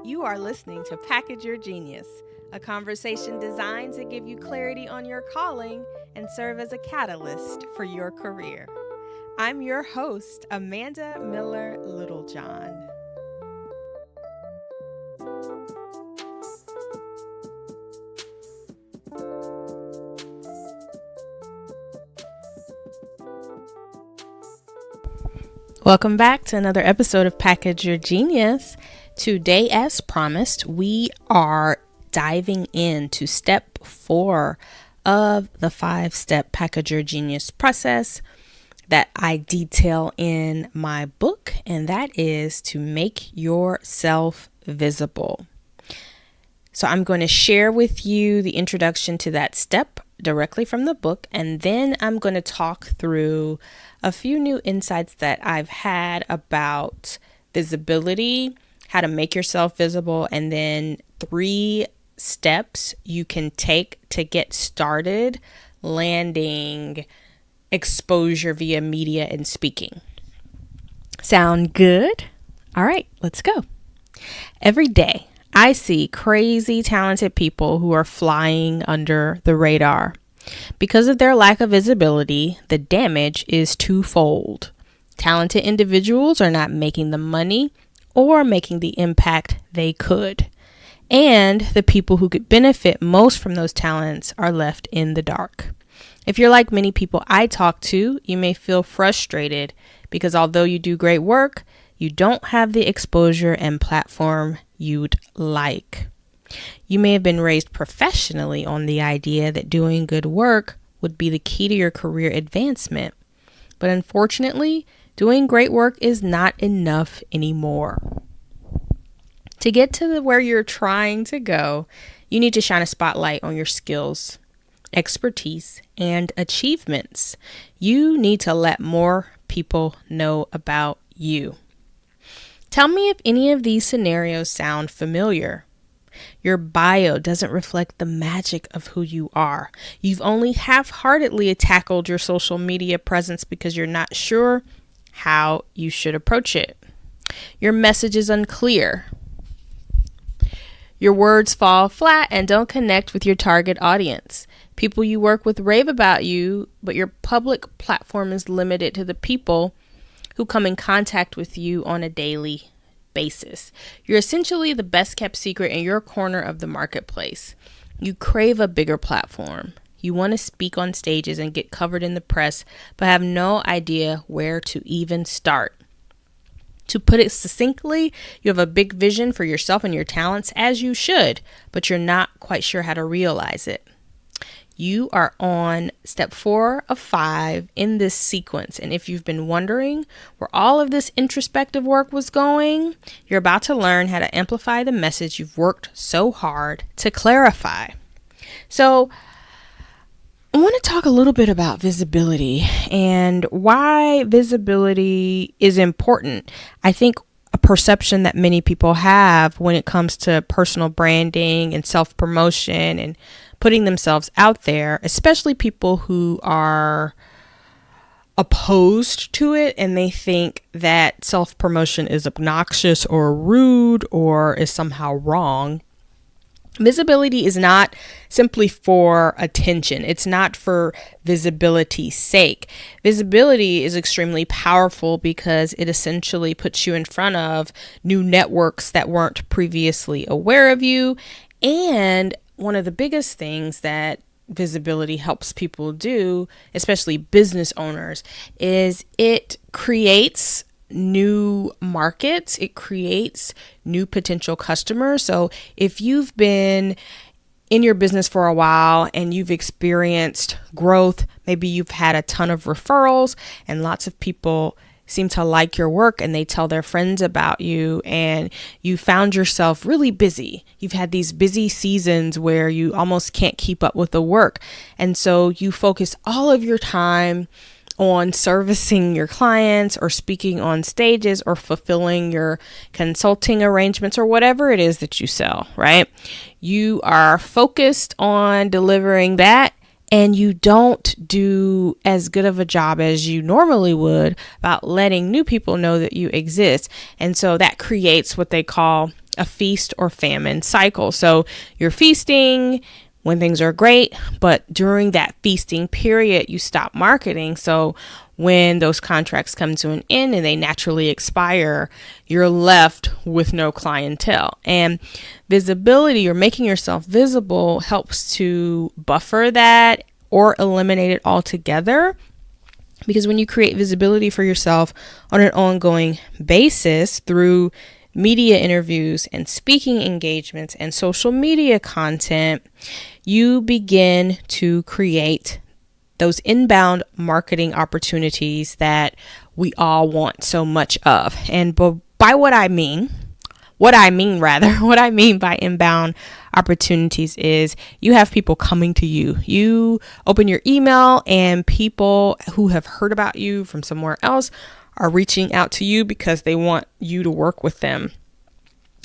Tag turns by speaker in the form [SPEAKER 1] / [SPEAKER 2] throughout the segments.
[SPEAKER 1] You are listening to Package Your Genius, a conversation designed to give you clarity on your calling and serve as a catalyst for your career. I'm your host, Amanda Miller Littlejohn. Welcome back to another episode of Package Your Genius. Today, as promised, we are diving into step 4 of the 5-step Package Your Genius process that I detail in my book, and that is to make yourself visible. So I'm going to share with you the introduction to that step directly from the book, and then I'm going to talk through a few new insights that I've had about visibility, how to make yourself visible, and then 3 steps you can take to get started landing exposure via media and speaking. Sound good? All right, let's go. Every day, I see crazy talented people who are flying under the radar. Because of their lack of visibility, the damage is twofold. Talented individuals are not making the money or making the impact they could. And the people who could benefit most from those talents are left in the dark. If you're like many people I talk to, you may feel frustrated because although you do great work, you don't have the exposure and platform you'd like. You may have been raised professionally on the idea that doing good work would be the key to your career advancement. But unfortunately, doing great work is not enough anymore. To get to where you're trying to go, you need to shine a spotlight on your skills, expertise, and achievements. You need to let more people know about you. Tell me if any of these scenarios sound familiar. Your bio doesn't reflect the magic of who you are. You've only half-heartedly tackled your social media presence because you're not sure how you should approach it. Your message is unclear. Your words fall flat and don't connect with your target audience. People you work with rave about you, but your public platform is limited to the people who come in contact with you on a daily basis. You're essentially the best kept secret in your corner of the marketplace. You crave a bigger platform. You want to speak on stages and get covered in the press, but have no idea where to even start. To put it succinctly, you have a big vision for yourself and your talents, as you should, but you're not quite sure how to realize it. You are on step 4 of 5 in this sequence. And if you've been wondering where all of this introspective work was going, you're about to learn how to amplify the message you've worked so hard to clarify. So I want to talk a little bit about visibility and why visibility is important. I think a perception that many people have when it comes to personal branding and self-promotion and putting themselves out there, especially people who are opposed to it and they think that self-promotion is obnoxious or rude or is somehow wrong. Visibility is not simply for attention. It's not for visibility's sake. Visibility is extremely powerful because it essentially puts you in front of new networks that weren't previously aware of you. And one of the biggest things that visibility helps people do, especially business owners, is it creates new markets. It creates new potential customers. So if you've been in your business for a while and you've experienced growth, maybe you've had a ton of referrals and lots of people seem to like your work and they tell their friends about you, and you found yourself really busy. You've had these busy seasons where you almost can't keep up with the work. And so you focus all of your time on servicing your clients or speaking on stages or fulfilling your consulting arrangements or whatever it is that you sell, right? You are focused on delivering that, and you don't do as good of a job as you normally would about letting new people know that you exist. And so that creates what they call a feast or famine cycle. So you're feasting when things are great, but during that feasting period, you stop marketing. So when those contracts come to an end and they naturally expire, you're left with no clientele. And visibility, or making yourself visible, helps to buffer that or eliminate it altogether. Because when you create visibility for yourself on an ongoing basis through media interviews and speaking engagements and social media content, you begin to create those inbound marketing opportunities that we all want so much of. And by what I mean by inbound opportunities is you have people coming to you. You open your email and people who have heard about you from somewhere else are reaching out to you because they want you to work with them.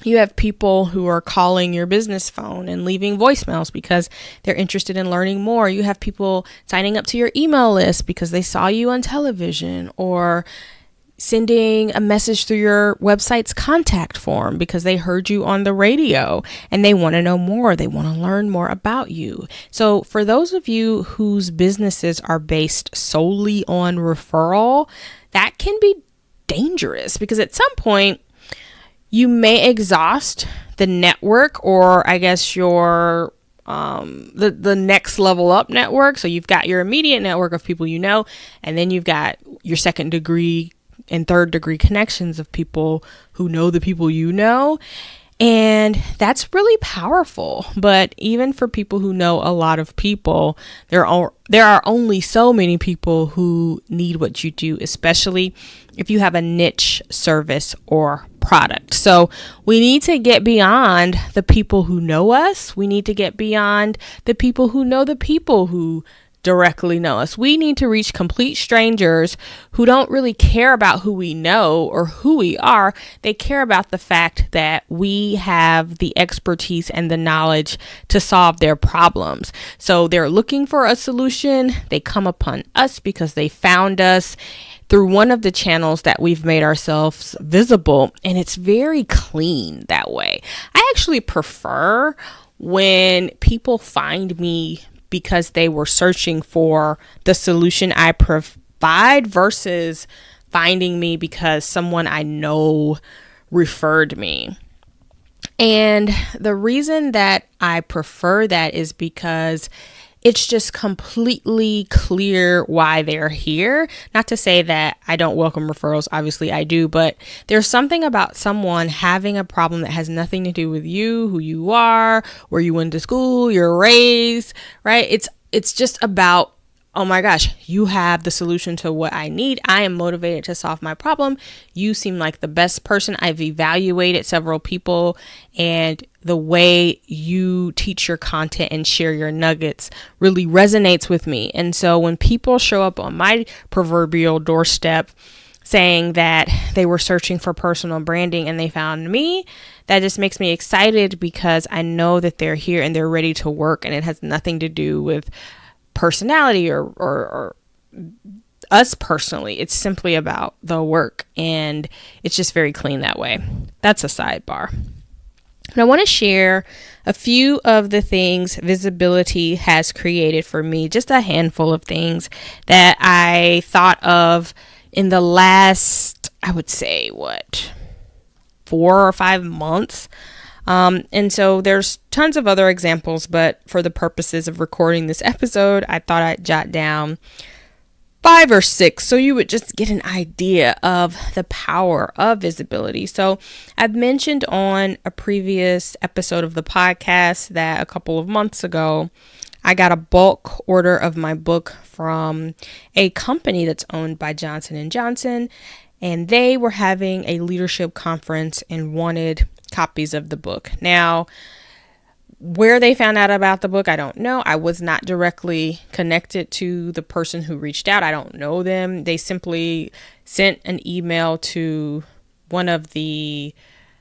[SPEAKER 1] You have people who are calling your business phone and leaving voicemails because they're interested in learning more. You have people signing up to your email list because they saw you on television, or sending a message through your website's contact form because they heard you on the radio and they want to know more. They want to learn more about you. So for those of you whose businesses are based solely on referral, that can be dangerous, because at some point you may exhaust the network, or I guess your the next level up network. So you've got your immediate network of people you know, and then you've got your second degree and third degree connections of people who know the people you know. And that's really powerful. But even for people who know a lot of people, there are only so many people who need what you do, especially if you have a niche service or product. So we need to get beyond the people who know us. We need to get beyond the people who know the people who directly know us. We need to reach complete strangers who don't really care about who we know or who we are. They care about the fact that we have the expertise and the knowledge to solve their problems. So they're looking for a solution. They come upon us because they found us through one of the channels that we've made ourselves visible, and it's very clean that way. I actually prefer when people find me because they were searching for the solution I provide versus finding me because someone I know referred me. And the reason that I prefer that is because it's just completely clear why they're here. Not to say that I don't welcome referrals. Obviously I do, but there's something about someone having a problem that has nothing to do with you, who you are, where you went to school, you're raised, right? It's just about, oh my gosh, you have the solution to what I need. I am motivated to solve my problem. You seem like the best person. I've evaluated several people, and the way you teach your content and share your nuggets really resonates with me. And so when people show up on my proverbial doorstep saying that they were searching for personal branding and they found me, that just makes me excited, because I know that they're here and they're ready to work, and it has nothing to do with personality or us personally. It's simply about the work, and it's just very clean that way. That's a sidebar. And I want to share a few of the things visibility has created for me, just a handful of things that I thought of in the last, I would say, 4 or 5 months. And so there's tons of other examples, but for the purposes of recording this episode, I thought I'd jot down 5 or 6 so you would just get an idea of the power of visibility. So I've mentioned on a previous episode of the podcast that a couple of months ago, I got a bulk order of my book from a company that's owned by Johnson & Johnson, and they were having a leadership conference and wanted copies of the book. Now, where they found out about the book, I don't know. I was not directly connected to the person who reached out. I don't know them. They simply sent an email to one of the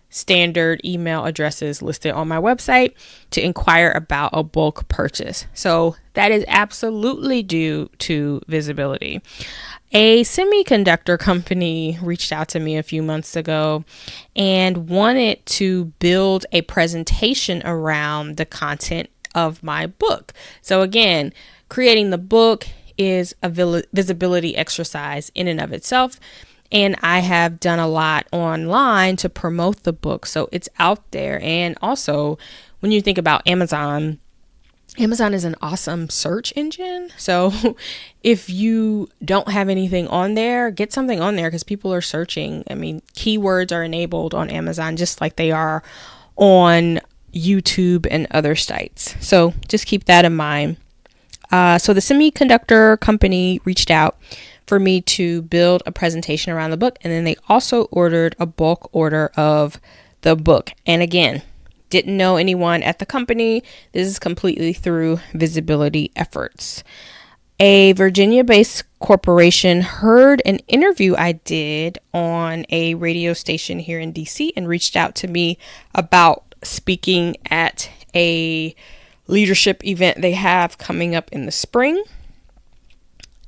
[SPEAKER 1] standard email addresses listed on my website to inquire about a bulk purchase. So That is absolutely due to visibility. A semiconductor company reached out to me a few months ago and wanted to build a presentation around the content of my book. So again, creating the book is a visibility exercise in and of itself. And I have done a lot online to promote the book, so it's out there. And also, when you think about Amazon is an awesome search engine. So if you don't have anything on there, get something on there because people are searching. I mean, keywords are enabled on Amazon just like they are on YouTube and other sites. So just keep that in mind. So the semiconductor company reached out for me to build a presentation around the book. And then they also ordered a bulk order of the book. And again, didn't know anyone at the company. This is completely through visibility efforts. A Virginia-based corporation heard an interview I did on a radio station here in DC and reached out to me about speaking at a leadership event they have coming up in the spring.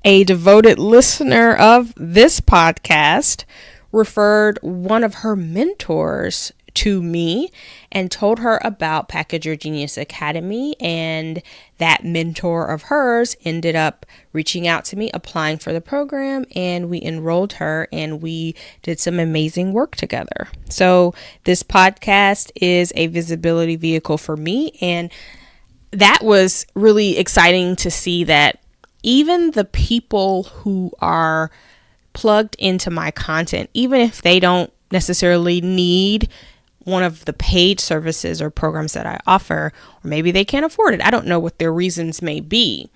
[SPEAKER 1] A devoted listener of this podcast referred one of her mentors to me and told her about Package Your Genius Academy, and that mentor of hers ended up reaching out to me, applying for the program, and we enrolled her and we did some amazing work together. So this podcast is a visibility vehicle for me, and that was really exciting to see that even the people who are plugged into my content, even if they don't necessarily need one of the paid services or programs that I offer, or maybe they can't afford it. I don't know what their reasons may be,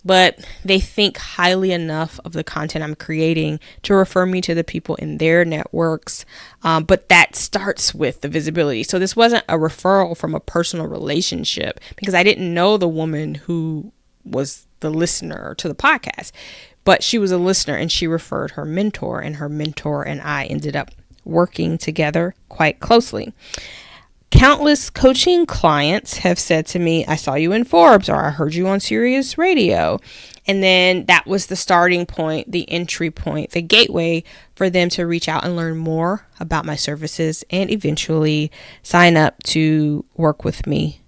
[SPEAKER 1] but they think highly enough of the content I'm creating to refer me to the people in their networks. But that starts with the visibility. So this wasn't a referral from a personal relationship because I didn't know the woman who was the listener to the podcast, but she was a listener and she referred her mentor, and her mentor and I ended up working together quite closely. Countless coaching clients have said to me, I saw you in Forbes, or I heard you on Sirius Radio. And then that was the starting point, the entry point, the gateway for them to reach out and learn more about my services and eventually sign up to work with me.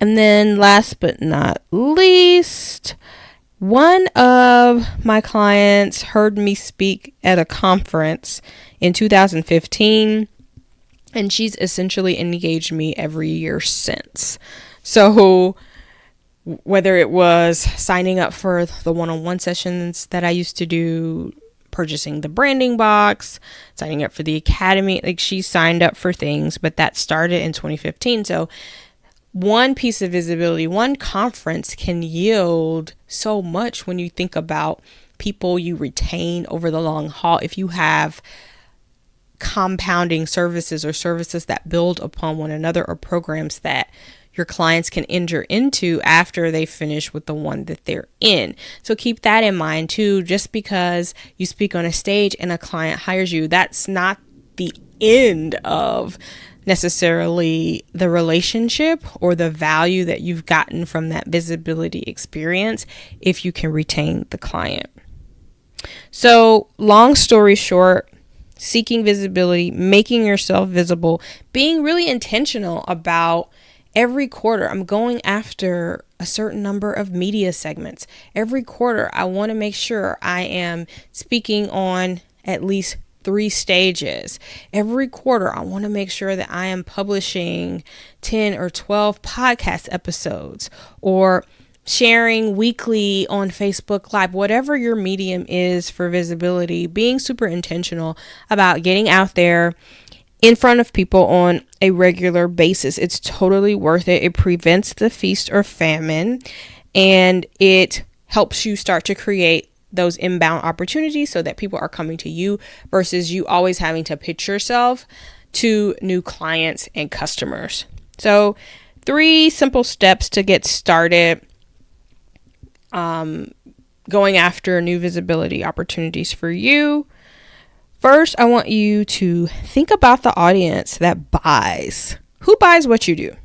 [SPEAKER 1] And then last but not least, one of my clients heard me speak at a conference in 2015, and she's essentially engaged me every year since. So whether it was signing up for the one-on-one sessions that I used to do, purchasing the branding box, signing up for the academy, like she signed up for things, but that started in 2015. So one piece of visibility, one conference can yield so much when you think about people you retain over the long haul. If you have compounding services or services that build upon one another, or programs that your clients can enter into after they finish with the one that they're in. So keep that in mind too. Just because you speak on a stage and a client hires you, that's not the end of necessarily the relationship or the value that you've gotten from that visibility experience if you can retain the client. So long story short, seeking visibility, making yourself visible, being really intentional about every quarter. I'm going after a certain number of media segments. Every quarter, I want to make sure I am speaking on at least 3 stages. Every quarter, I want to make sure that I am publishing 10 or 12 podcast episodes, or sharing weekly on Facebook Live, whatever your medium is for visibility, being super intentional about getting out there in front of people on a regular basis. It's totally worth it. It prevents the feast or famine, and it helps you start to create those inbound opportunities so that people are coming to you versus you always having to pitch yourself to new clients and customers. So 3 simple steps to get started going after new visibility opportunities for you. First, I want you to think about the audience that buys. Who buys what you do?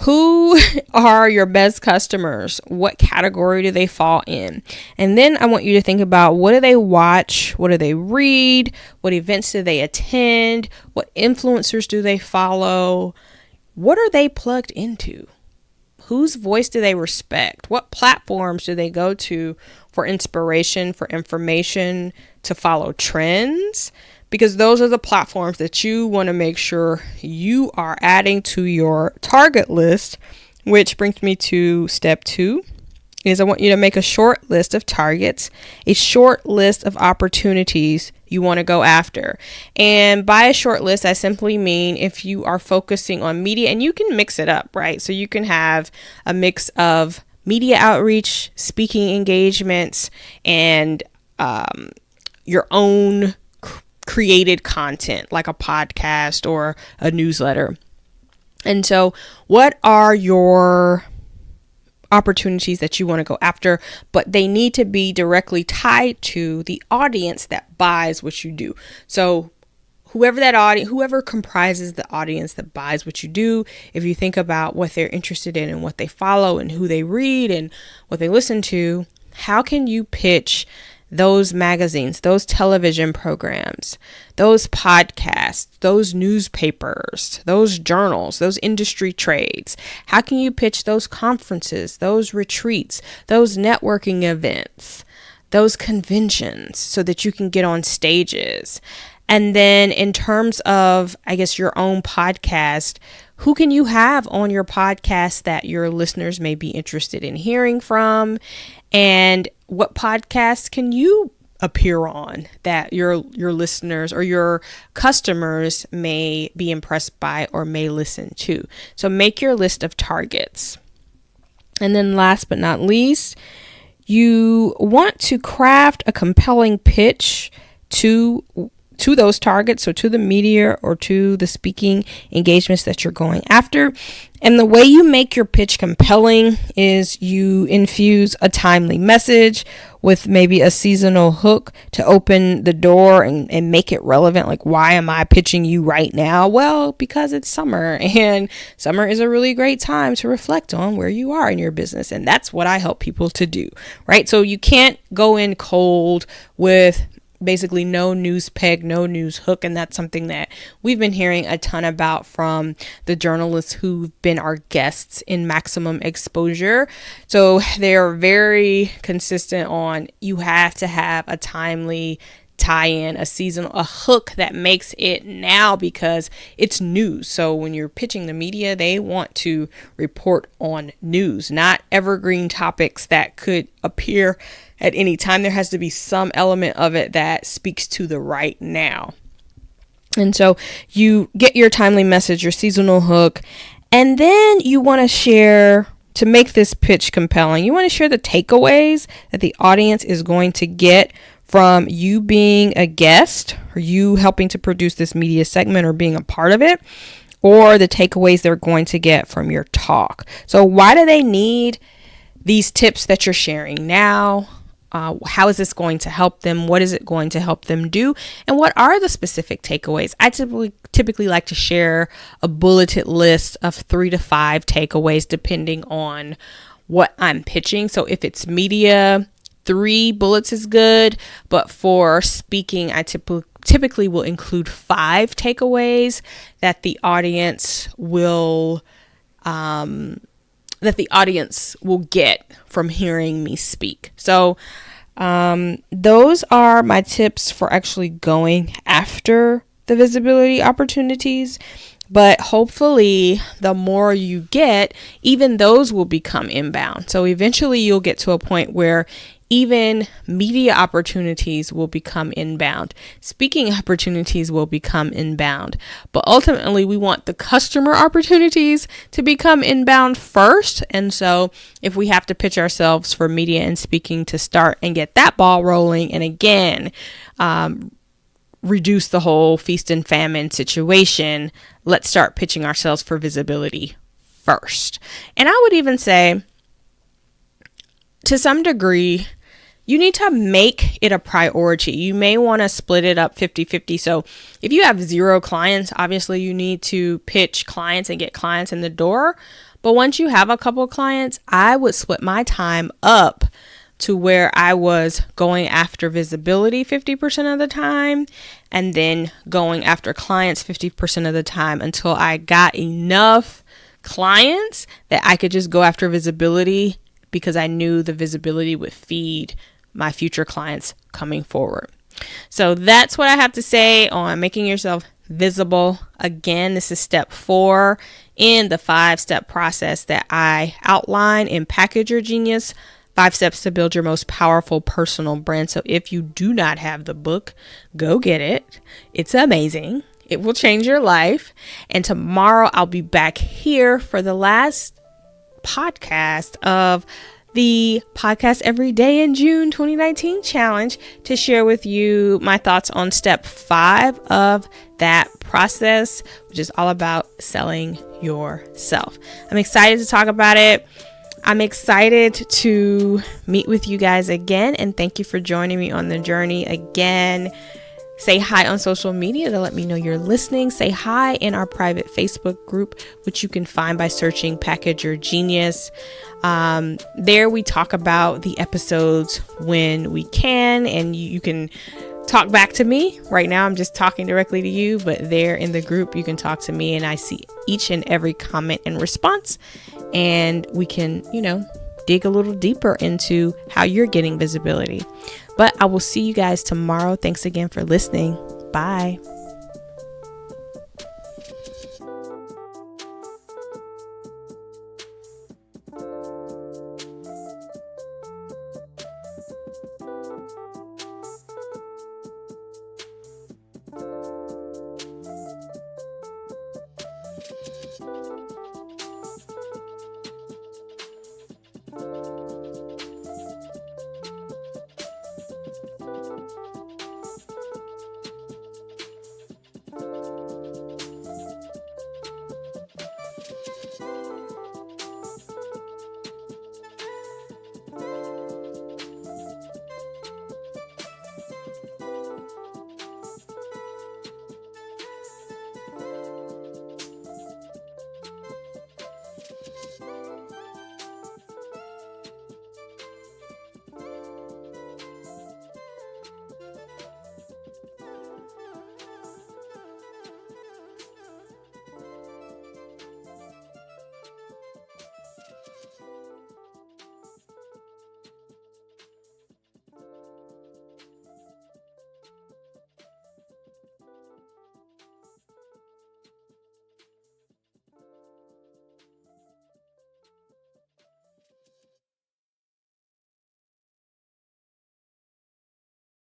[SPEAKER 1] Who are your best customers? What category do they fall in? And then I want you to think about, what do they watch? What do they read? What events do they attend? What influencers do they follow? What are they plugged into? Whose voice do they respect? What platforms do they go to for inspiration, for information, to follow trends? Because those are the platforms that you want to make sure you are adding to your target list, which brings me to step 2. Is I want you to make a short list of targets, a short list of opportunities you want to go after. And by a short list, I simply mean if you are focusing on media, and you can mix it up, right? So you can have a mix of media outreach, speaking engagements, and your own created content like a podcast or a newsletter. And so what are your opportunities that you want to go after? But they need to be directly tied to the audience that buys what you do. So whoever comprises the audience that buys what you do, if you think about what they're interested in and what they follow and who they read and what they listen to, how can you pitch those magazines, those television programs, those podcasts, those newspapers, those journals, those industry trades? How can you pitch those conferences, those retreats, those networking events, those conventions, so that you can get on stages? And then in terms of, I guess, your own podcast, who can you have on your podcast that your listeners may be interested in hearing from? And what podcasts can you appear on that your listeners or your customers may be impressed by or may listen to? So make your list of targets. And then last but not least, you want to craft a compelling pitch to those targets, so to the media or to the speaking engagements that you're going after. And the way you make your pitch compelling is you infuse a timely message with maybe a seasonal hook to open the door and make it relevant. Like, why am I pitching you right now? Well, because it's summer, and summer is a really great time to reflect on where you are in your business. And that's what I help people to do, right? So you can't go in cold with basically no news peg, no news hook. And that's something that we've been hearing a ton about from the journalists who've been our guests in Maximum Exposure. So they're very consistent on, you have to have a timely tie-in, a hook that makes it now because it's news. So when you're pitching the media, they want to report on news, not evergreen topics that could appear at any time. There has to be some element of it that speaks to the right now. And so you get your timely message, your seasonal hook, and then you want to share, to make this pitch compelling, you want to share the takeaways that the audience is going to get from you being a guest, or you helping to produce this media segment or being a part of it, or the takeaways they're going to get from your talk. So why do they need these tips that you're sharing now? How is this going to help them? What is it going to help them do? And what are the specific takeaways? I typically like to share a bulleted list of 3 to 5 takeaways depending on what I'm pitching. So if it's media, 3 bullets is good, but for speaking, I typically will include 5 takeaways that the audience will get from hearing me speak. So those are my tips for actually going after the visibility opportunities. But hopefully the more you get, even those will become inbound. So eventually you'll get to a point where even media opportunities will become inbound. Speaking opportunities will become inbound. But ultimately, we want the customer opportunities to become inbound first. And so if we have to pitch ourselves for media and speaking to start and get that ball rolling, and again, reduce the whole feast and famine situation, let's start pitching ourselves for visibility first. And I would even say, to some degree, you need to make it a priority. You may want to split it up 50-50. So if you have 0 clients, obviously you need to pitch clients and get clients in the door. But once you have a couple of clients, I would split my time up to where I was going after visibility 50% of the time and then going after clients 50% of the time until I got enough clients that I could just go after visibility because I knew the visibility would feed my future clients coming forward. So that's what I have to say on making yourself visible. Again, this is step 4 in the 5-step process that I outline in Package Your Genius, 5 steps to build your most powerful personal brand. So if you do not have the book, go get it. It's amazing. It will change your life. And tomorrow I'll be back here for the last podcast of the Podcast Every Day in June 2019 challenge to share with you my thoughts on step 5 of that process, which is all about selling yourself. I'm excited to talk about it. I'm excited to meet with you guys again, and thank you for joining me on the journey again. Say hi on social media to let me know you're listening. Say hi in our private Facebook group, which you can find by searching Package Your Genius. There we talk about the episodes when we can, and you can talk back to me. Right now I'm just talking directly to you, but there in the group you can talk to me, and I see each and every comment and response, and we can, dig a little deeper into how you're getting visibility. But I will see you guys tomorrow. Thanks again for listening. Bye.